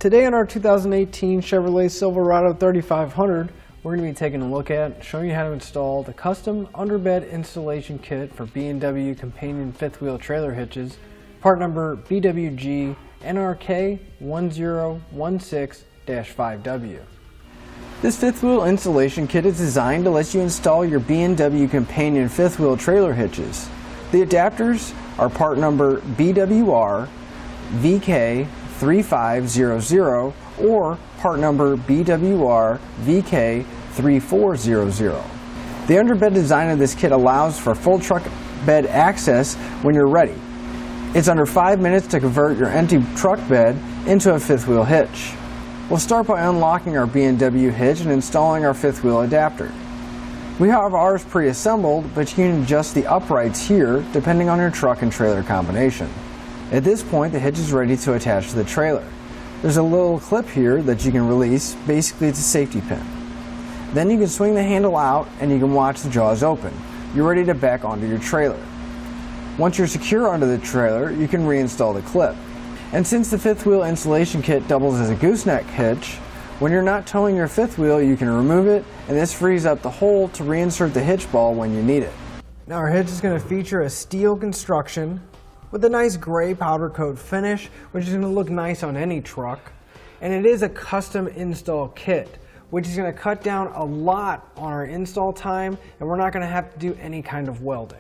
Today on our 2018 Chevrolet Silverado 3500, we're going to be taking a look at showing you how to install the Custom Underbed Installation Kit for B&W companion fifth wheel trailer hitches, part number BWG NRK 1016-5W. This fifth wheel installation kit is designed to let you install your B&W companion fifth wheel trailer hitches. The adapters are part number BWR VK 3500 or part number BWR VK 3400. The underbed design of this kit allows for full truck bed access when you're ready. It's under 5 minutes to convert your empty truck bed into a fifth wheel hitch. We'll start by unlocking our B&W hitch and installing our fifth wheel adapter. We have ours pre-assembled, but you can adjust the uprights here depending on your truck and trailer combination. At this point, the hitch is ready to attach to the trailer. There's a little clip here that you can release. Basically, it's a safety pin. Then you can swing the handle out and you can watch the jaws open. You're ready to back onto your trailer. Once you're secure onto the trailer, you can reinstall the clip. And since the fifth wheel installation kit doubles as a gooseneck hitch, when you're not towing your fifth wheel, you can remove it, and this frees up the hole to reinsert the hitch ball when you need it. Now our hitch is going to feature a steel construction with a nice gray powder coat finish, which is going to look nice on any truck. And it is a custom install kit, which is going to cut down a lot on our install time, and we're not going to have to do any kind of welding.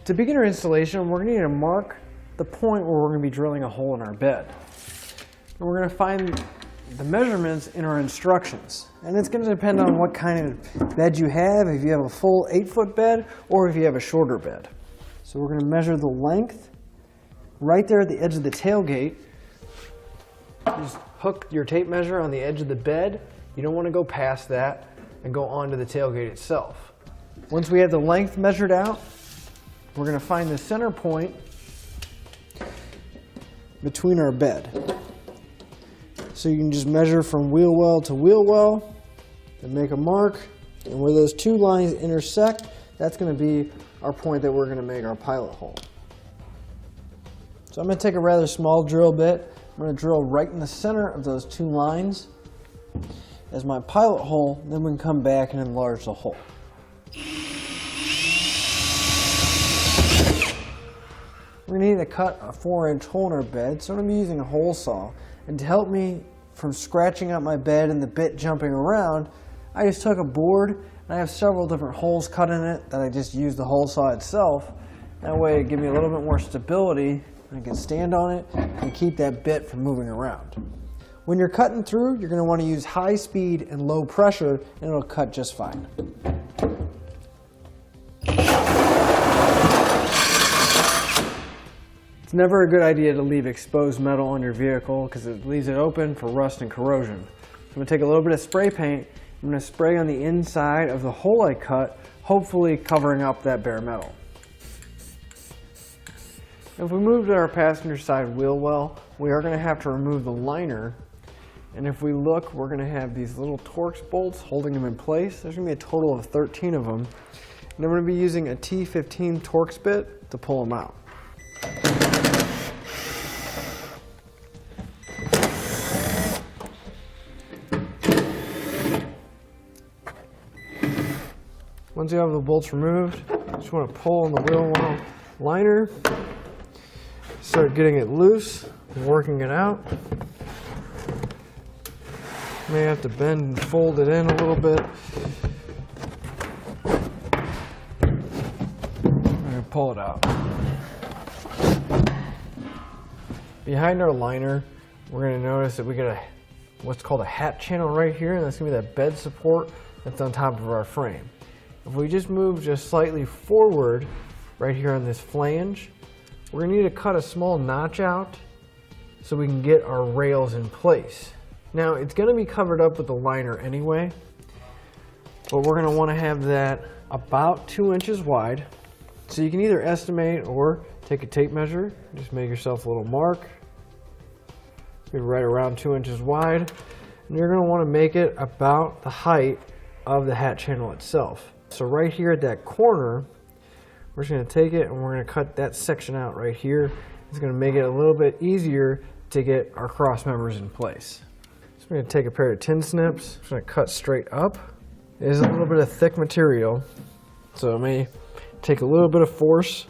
To begin our installation, we're going to need to mark the point where we're going to be drilling a hole in our bed. And we're going to find the measurements in our instructions. And it's going to depend on what kind of bed you have, if you have a full 8-foot bed or if you have a shorter bed. So we're going to measure the length right there at the edge of the tailgate. Just hook your tape measure on the edge of the bed. You don't want to go past that and go onto the tailgate itself. Once we have the length measured out, we're going to find the center point between our bed. So you can just measure from wheel well to wheel well and make a mark. And where those two lines intersect, that's going to be our point that we're going to make our pilot hole. So I'm going to take a rather small drill bit. I'm going to drill right in the center of those two lines as my pilot hole, then we can come back and enlarge the hole. We're going to need to cut a 4-inch hole in our bed, so I'm going to be using a hole saw. And to help me from scratching out my bed and the bit jumping around, I just took a board and I have several different holes cut in it that I just used the hole saw itself. That way it gives me a little bit more stability. I can stand on it and keep that bit from moving around. When you're cutting through, you're going to want to use high speed and low pressure, and it'll cut just fine. It's never a good idea to leave exposed metal on your vehicle because it leaves it open for rust and corrosion. So I'm going to take a little bit of spray paint. I'm going to spray on the inside of the hole I cut, hopefully covering up that bare metal. If we move to our passenger side wheel well, we are going to have to remove the liner. And if we look, we're going to have these little Torx bolts holding them in place. There's going to be a total of 13 of them. And I'm going to be using a T15 Torx bit to pull them out. Once you have the bolts removed, you just want to pull on the wheel well liner. Start getting it loose and working it out. May have to bend and fold it in a little bit. And pull it out. Behind our liner, we're going to notice that we got what's called a hat channel right here, and that's going to be that bed support that's on top of our frame. If we just move just slightly forward right here on this flange, we're going to need to cut a small notch out so we can get our rails in place. Now it's going to be covered up with the liner anyway, but we're going to want to have that about 2 inches wide. So you can either estimate or take a tape measure, just make yourself a little mark. Be right around 2 inches wide, and you're going to want to make it about the height of the hat channel itself. So right here at that corner, we're just going to take it and we're going to cut that section out right here. It's going to make it a little bit easier to get our cross members in place. So I'm going to take a pair of tin snips. I'm going to cut straight up. It is a little bit of thick material, so it may take a little bit of force.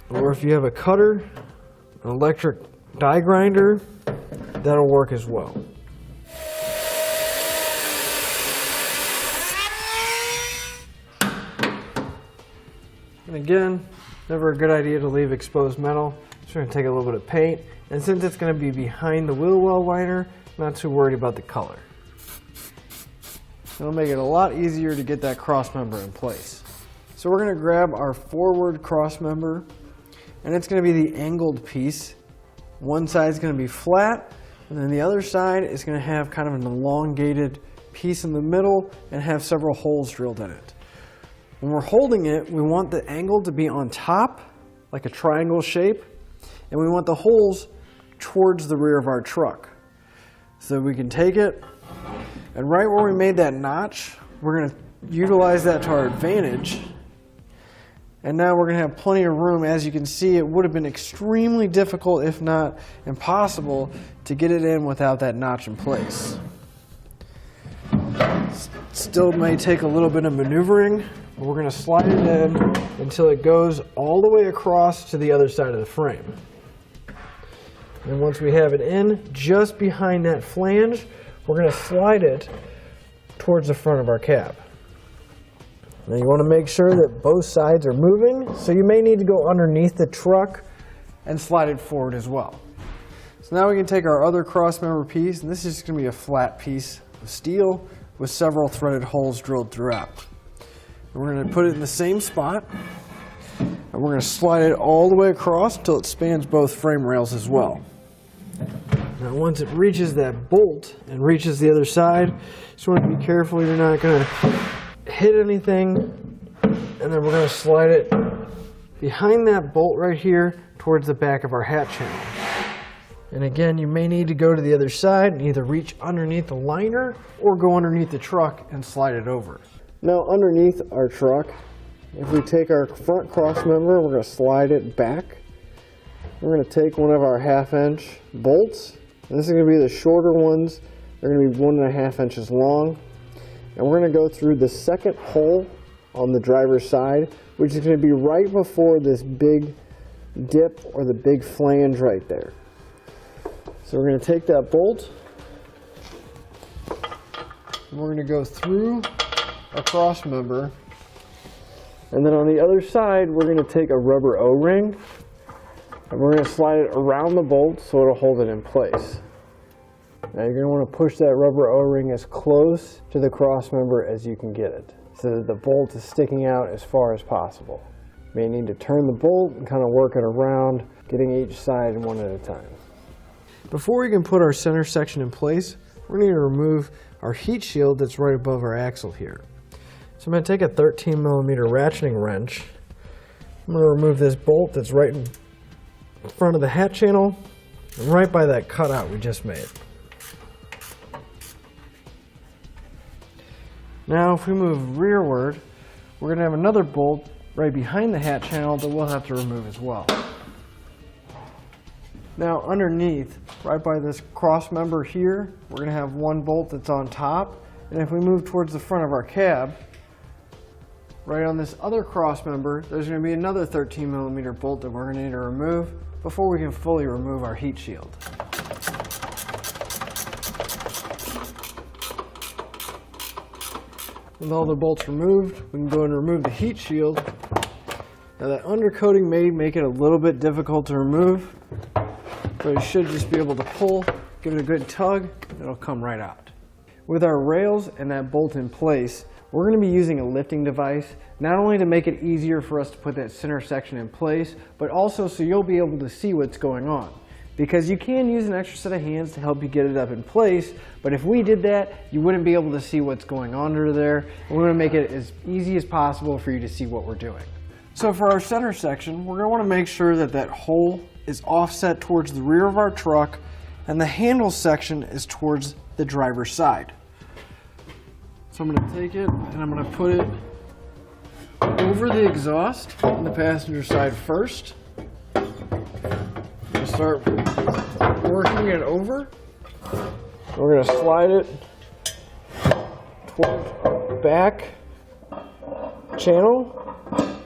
Or if you have a cutter, an electric die grinder, that'll work as well. And again, never a good idea to leave exposed metal. Just going to take a little bit of paint, and since it's going to be behind the wheel well liner, I'm not too worried about the color. It'll make it a lot easier to get that cross member in place. So we're going to grab our forward cross member, and it's going to be the angled piece. One side is going to be flat, and then the other side is going to have kind of an elongated piece in the middle and have several holes drilled in it. When we're holding it, we want the angle to be on top, like a triangle shape, and we want the holes towards the rear of our truck. So we can take it, and right where we made that notch, we're going to utilize that to our advantage. And now we're going to have plenty of room. As you can see, it would have been extremely difficult, if not impossible, to get it in without that notch in place. Still may take a little bit of maneuvering, but we're going to slide it in until it goes all the way across to the other side of the frame. And once we have it in, just behind that flange, we're going to slide it towards the front of our cab. Now you want to make sure that both sides are moving, so you may need to go underneath the truck and slide it forward as well. So now we can take our other cross member piece, and this is just going to be a flat piece of steel with several threaded holes drilled throughout. And we're going to put it in the same spot, and we're going to slide it all the way across until it spans both frame rails as well. Now once it reaches that bolt and reaches the other side, just want to be careful you're not going to hit anything, and then we're going to slide it behind that bolt right here towards the back of our hat channel. And again, you may need to go to the other side and either reach underneath the liner or go underneath the truck and slide it over. Now underneath our truck, if we take our front cross member, we're going to slide it back. We're going to take one of our 1/2-inch bolts, and this is going to be the shorter ones. They're going to be 1.5 inches long. And we're going to go through the second hole on the driver's side, which is going to be right before this big dip or the big flange right there. So we're going to take that bolt, and we're going to go through a cross member, and then on the other side we're going to take a rubber O-ring, and we're going to slide it around the bolt so it'll hold it in place. Now you're going to want to push that rubber O-ring as close to the cross member as you can get it, so that the bolt is sticking out as far as possible. You may need to turn the bolt and kind of work it around, getting each side one at a time. Before we can put our center section in place, we're going to remove our heat shield that's right above our axle here. So I'm going to take a 13mm ratcheting wrench. I'm going to remove this bolt that's right in front of the hat channel and right by that cutout we just made. Now if we move rearward, we're going to have another bolt right behind the hat channel that we'll have to remove as well. Now underneath, right by this cross member here, we're going to have one bolt that's on top, and if we move towards the front of our cab, right on this other cross member, there's going to be another 13mm bolt that we're going to need to remove before we can fully remove our heat shield. With all the bolts removed, we can go and remove the heat shield. Now that undercoating may make it a little bit difficult to remove, but you should just be able to pull, give it a good tug, and it'll come right out. With our rails and that bolt in place, we're going to be using a lifting device, not only to make it easier for us to put that center section in place, but also so you'll be able to see what's going on. Because you can use an extra set of hands to help you get it up in place, but if we did that, you wouldn't be able to see what's going on under there, and we want to make it as easy as possible for you to see what we're doing. So for our center section, we're going to want to make sure that that hole is offset towards the rear of our truck, and the handle section is towards the driver's side. So I'm going to take it and I'm going to put it over the exhaust on the passenger side first. I'm going to start working it over. We're going to slide it towards our back channel,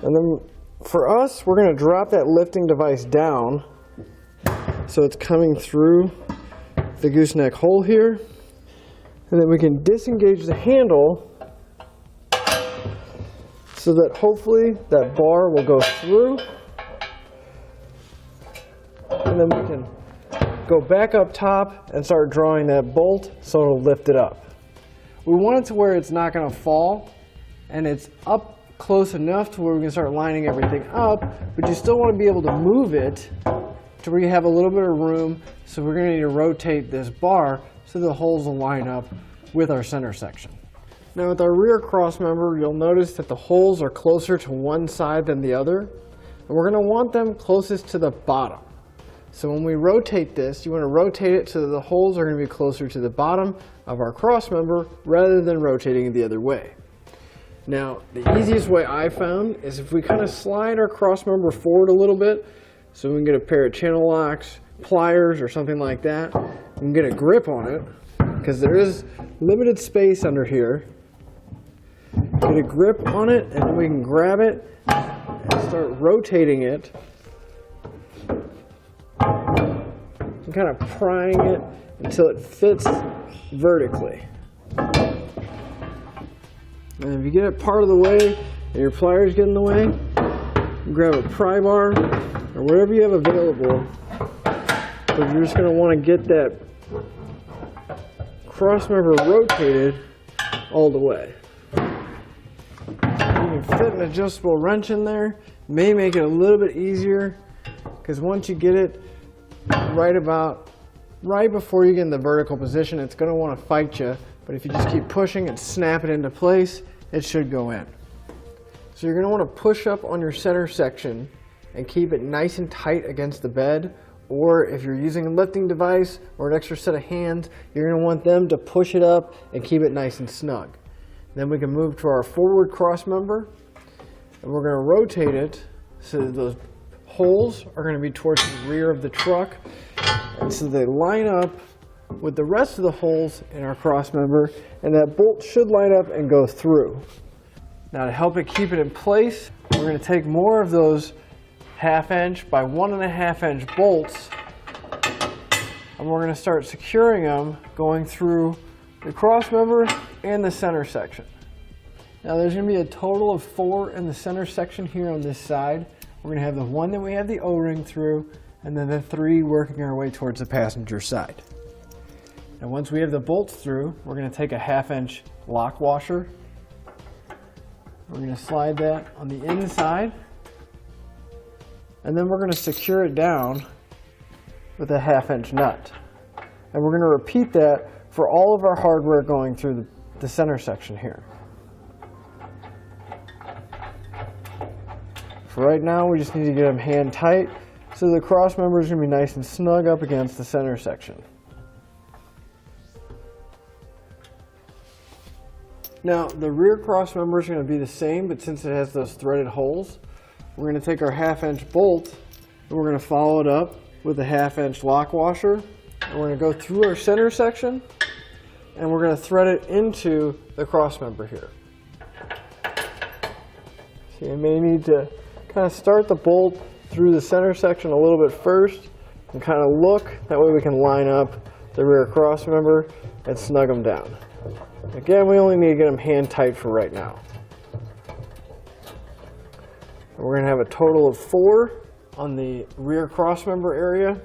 and then for us, we're going to drop that lifting device down so it's coming through the gooseneck hole here, and then we can disengage the handle so that hopefully that bar will go through, and then we can go back up top and start drawing that bolt so it'll lift it up. We want it to where it's not going to fall, and it's up close enough to where we can start lining everything up, but you still want to be able to move it to where you have a little bit of room. So we're going to need to rotate this bar so the holes will line up with our center section. Now with our rear cross member, you'll notice that the holes are closer to one side than the other, and we're going to want them closest to the bottom. So when we rotate this, you want to rotate it so that the holes are going to be closer to the bottom of our cross member rather than rotating it the other way. Now, the easiest way I found is if we kind of slide our cross member forward a little bit, so we can get a pair of Channellocks, pliers, or something like that, we can get a grip on it, because there is limited space under here. Get a grip on it, and then we can grab it and start rotating it, and kind of prying it until it fits vertically. And if you get it part of the way and your pliers get in the way, you grab a pry bar or whatever you have available, but you're just going to want to get that cross member rotated all the way. You can fit an adjustable wrench in there. May make it a little bit easier, because once you get it right before you get in the vertical position, it's going to want to fight you. But if you just keep pushing and snap it into place, it should go in. So you're going to want to push up on your center section and keep it nice and tight against the bed. Or if you're using a lifting device or an extra set of hands, you're going to want them to push it up and keep it nice and snug. Then we can move to our forward cross member, and we're going to rotate it so that those holes are going to be towards the rear of the truck, and so they line up with the rest of the holes in our cross member, and that bolt should line up and go through. Now to help it keep it in place, we're going to take more of those 1/2 inch by 1.5 inch bolts, and we're going to start securing them going through the cross member and the center section. Now there's going to be a total of 4 in the center section here on this side. We're going to have the one that we have the O-ring through, and then the 3 working our way towards the passenger side. And once we have the bolts through, we're going to take a 1/2 inch lock washer. We're going to slide that on the inside, and then we're going to secure it down with a 1/2 inch nut. And we're going to repeat that for all of our hardware going through the center section here. For right now, we just need to get them hand tight so the cross member is going to be nice and snug up against the center section. Now, the rear cross member is going to be the same, but since it has those threaded holes, we're going to take our 1/2 inch bolt and we're going to follow it up with a 1/2 inch lock washer. And we're going to go through our center section and we're going to thread it into the cross member here. So you may need to kind of start the bolt through the center section a little bit first and kind of look. That way we can line up the rear cross member and snug them down. Again, we only need to get them hand tight for right now. And we're going to have a total of 4 on the rear cross member area.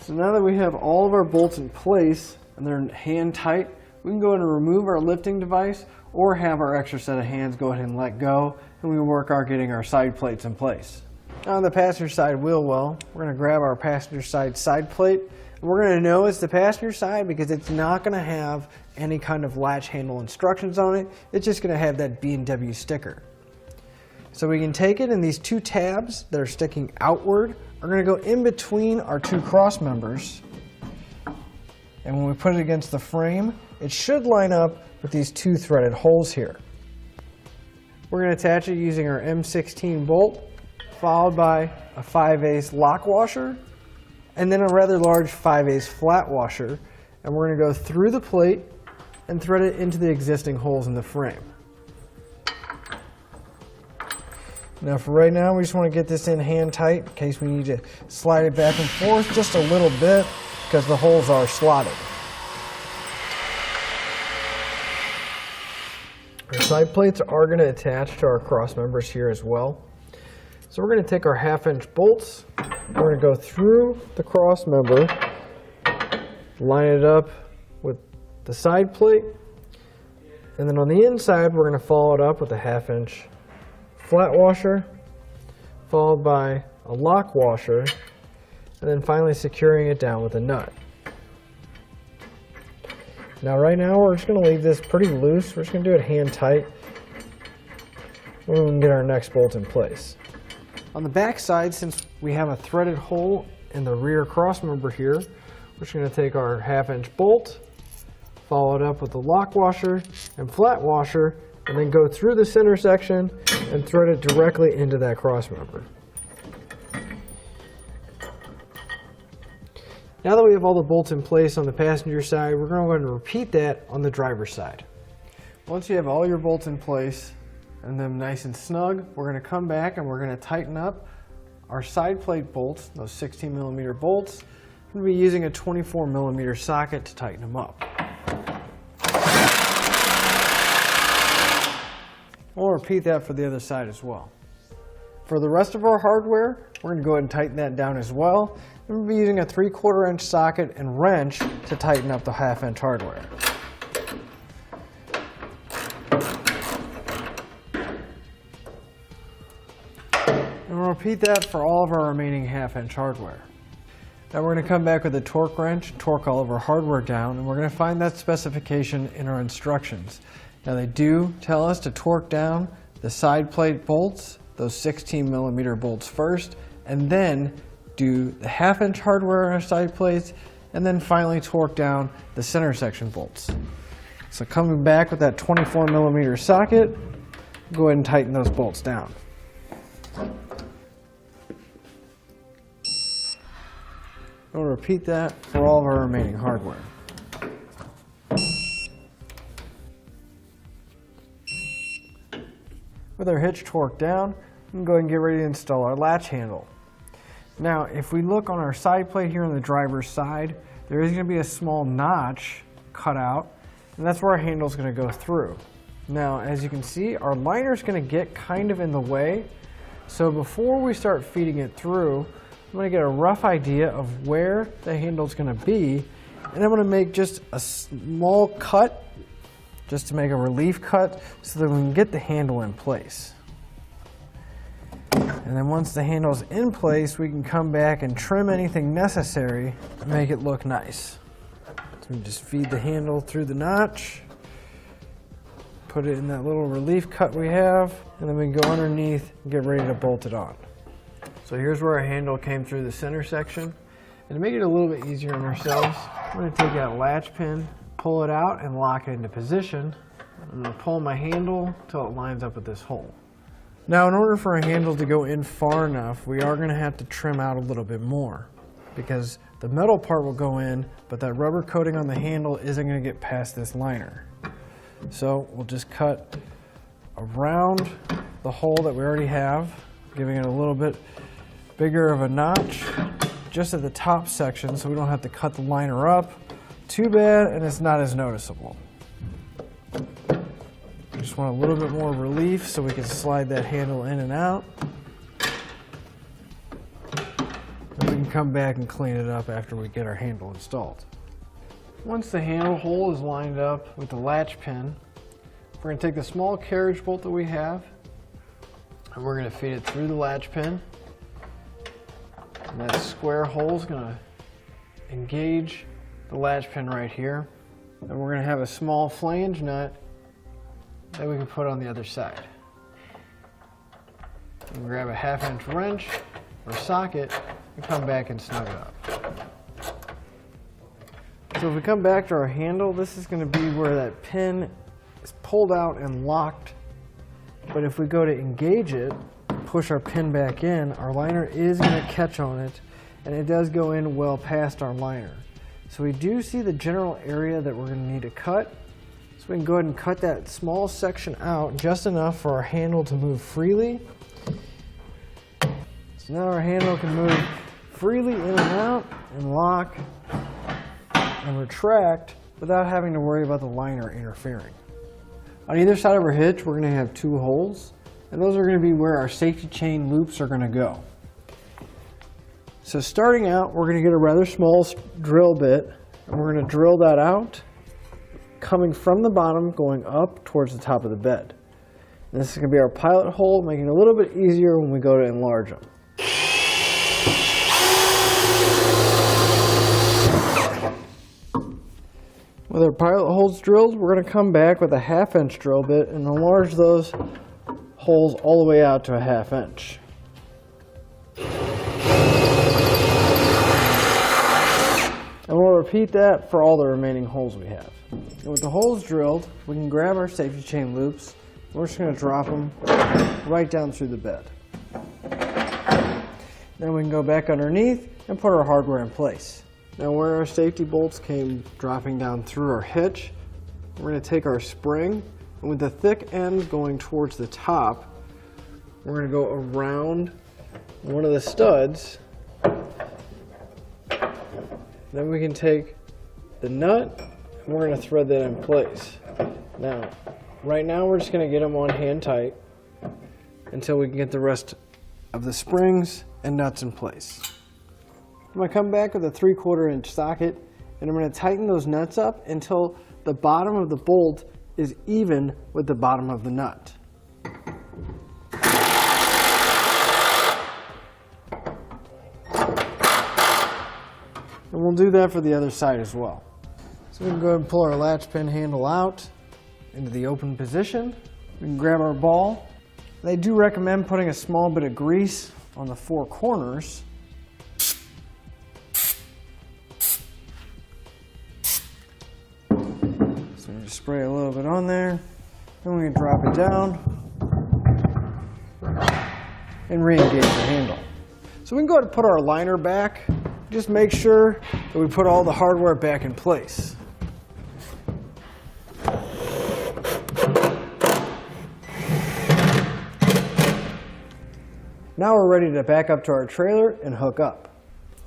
So now that we have all of our bolts in place and they're hand tight, we can go ahead and remove our lifting device or have our extra set of hands go ahead and let go, and we can work on getting our side plates in place. Now on the passenger side wheel well, we're going to grab our passenger side plate. We're going to know it's the passenger side because it's not going to have any kind of latch handle instructions on it. It's just going to have that B&W sticker. So we can take it, and these 2 tabs that are sticking outward are going to go in between our 2 cross members. And when we put it against the frame, it should line up with these 2 threaded holes here. We're going to attach it using our M16 bolt, followed by a 5/8 lock washer. and then a rather large 5/8 flat washer, and we're going to go through the plate and thread it into the existing holes in the frame. Now for right now, we just want to get this in hand tight in case we need to slide it back and forth just a little bit because the holes are slotted. Our side plates are going to attach to our cross members here as well. So we're going to take our 1/2" bolts, we're going to go through the cross member, line it up with the side plate, and then on the inside we're going to follow it up with a 1/2" flat washer, followed by a lock washer, and then finally securing it down with a nut. Now right now we're just going to leave this pretty loose. We're just going to do it hand tight when we can get our next bolt in place. On the back side, since we have a threaded hole in the rear cross member here, we're just going to take our 1/2" bolt, follow it up with the lock washer and flat washer, and then go through the center section and thread it directly into that cross member. Now that we have all the bolts in place on the passenger side, we're going to repeat that on the driver's side. Once you have all your bolts in place and them nice and snug, we're going to come back and we're going to tighten up our side plate bolts, those 16mm bolts. We're going to be using a 24mm socket to tighten them up. We'll repeat that for the other side as well. For the rest of our hardware, we're going to go ahead and tighten that down as well. We'll be using a 3/4 inch socket and wrench to tighten up the 1/2" hardware. And we'll repeat that for all of our remaining 1/2" hardware. Now we're going to come back with a torque wrench, torque all of our hardware down, and we're going to find that specification in our instructions. Now they do tell us to torque down the side plate bolts, those 16mm bolts first, and then do the 1/2" hardware on our side plates, and then finally torque down the center section bolts. So coming back with that 24mm socket, go ahead and tighten those bolts down. We'll repeat that for all of our remaining hardware. With our hitch torqued down, we can go ahead and get ready to install our latch handle. Now, if we look on our side plate here on the driver's side, there is going to be a small notch cut out, and that's where our handle is going to go through. Now, as you can see, our liner is going to get kind of in the way, so before we start feeding it through, I'm going to get a rough idea of where the handle is going to be, and I'm going to make just a small cut, just to make a relief cut, so that we can get the handle in place. And then once the handle is in place, we can come back and trim anything necessary to make it look nice. So we just feed the handle through the notch, put it in that little relief cut we have, and then we can go underneath and get ready to bolt it on. So here's where our handle came through the center section. And to make it a little bit easier on ourselves, I'm going to take that latch pin, pull it out, and lock it into position. I'm going to pull my handle until it lines up with this hole. Now, in order for our handle to go in far enough, we are going to have to trim out a little bit more because the metal part will go in, but that rubber coating on the handle isn't going to get past this liner. So we'll just cut around the hole that we already have, giving it a little bit bigger of a notch just at the top section so we don't have to cut the liner up too bad and it's not as noticeable. We just want a little bit more relief so we can slide that handle in and out. And we can come back and clean it up after we get our handle installed. Once the handle hole is lined up with the latch pin, we're going to take the small carriage bolt that we have and we're going to feed it through the latch pin. And that square hole is going to engage the latch pin right here. And we're going to have a small flange nut that we can put on the other side. And grab a 1/2" wrench or socket and come back and snug it up. So if we come back to our handle, this is going to be where that pin is pulled out and locked. But if we go to engage it, push our pin back in, our liner is going to catch on it and it does go in well past our liner. So we do see the general area that we're going to need to cut. So we can go ahead and cut that small section out just enough for our handle to move freely. So now our handle can move freely in and out and lock and retract without having to worry about the liner interfering. On either side of our hitch, we're going to have 2 holes, and those are going to be where our safety chain loops are going to go. So starting out, we're going to get a rather small drill bit, and we're going to drill that out, coming from the bottom, going up towards the top of the bed. And this is going to be our pilot hole, making it a little bit easier when we go to enlarge them. With our pilot holes drilled, we're going to come back with a 1/2 inch drill bit and enlarge those holes all the way out to a 1/2 inch. And we'll repeat that for all the remaining holes we have. And with the holes drilled, we can grab our safety chain loops. We're just going to drop them right down through the bed. Then we can go back underneath and put our hardware in place. Now where our safety bolts came dropping down through our hitch, we're going to take our spring, and with the thick ends going towards the top, we're going to go around one of the studs. Then we can take the nut and we're going to thread that in place. Now, right now we're just going to get them on hand tight until we can get the rest of the springs and nuts in place. I'm going to come back with a 3/4 inch socket, and I'm going to tighten those nuts up until the bottom of the bolt is even with the bottom of the nut. And we'll do that for the other side as well. So we can go ahead and pull our latch pin handle out into the open position. We can grab our ball. They do recommend putting a small bit of grease on the 4 corners. So we just spray a little bit on there, then we can drop it down and re-engage the handle. So we can go ahead and put our liner back. Just make sure that we put all the hardware back in place. Now we're ready to back up to our trailer and hook up.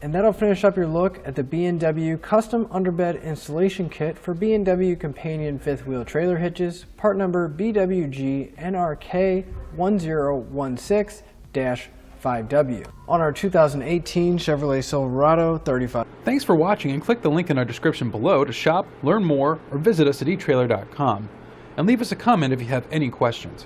And that'll finish up your look at the B&W Custom Underbed Installation Kit for B&W Companion 5th Wheel Trailer Hitches, part number BWG NRK 1016-5W on our 2018 Chevrolet Silverado 35. Thanks for watching, and click the link in our description below to shop, learn more, or visit us at etrailer.com. And leave us a comment if you have any questions.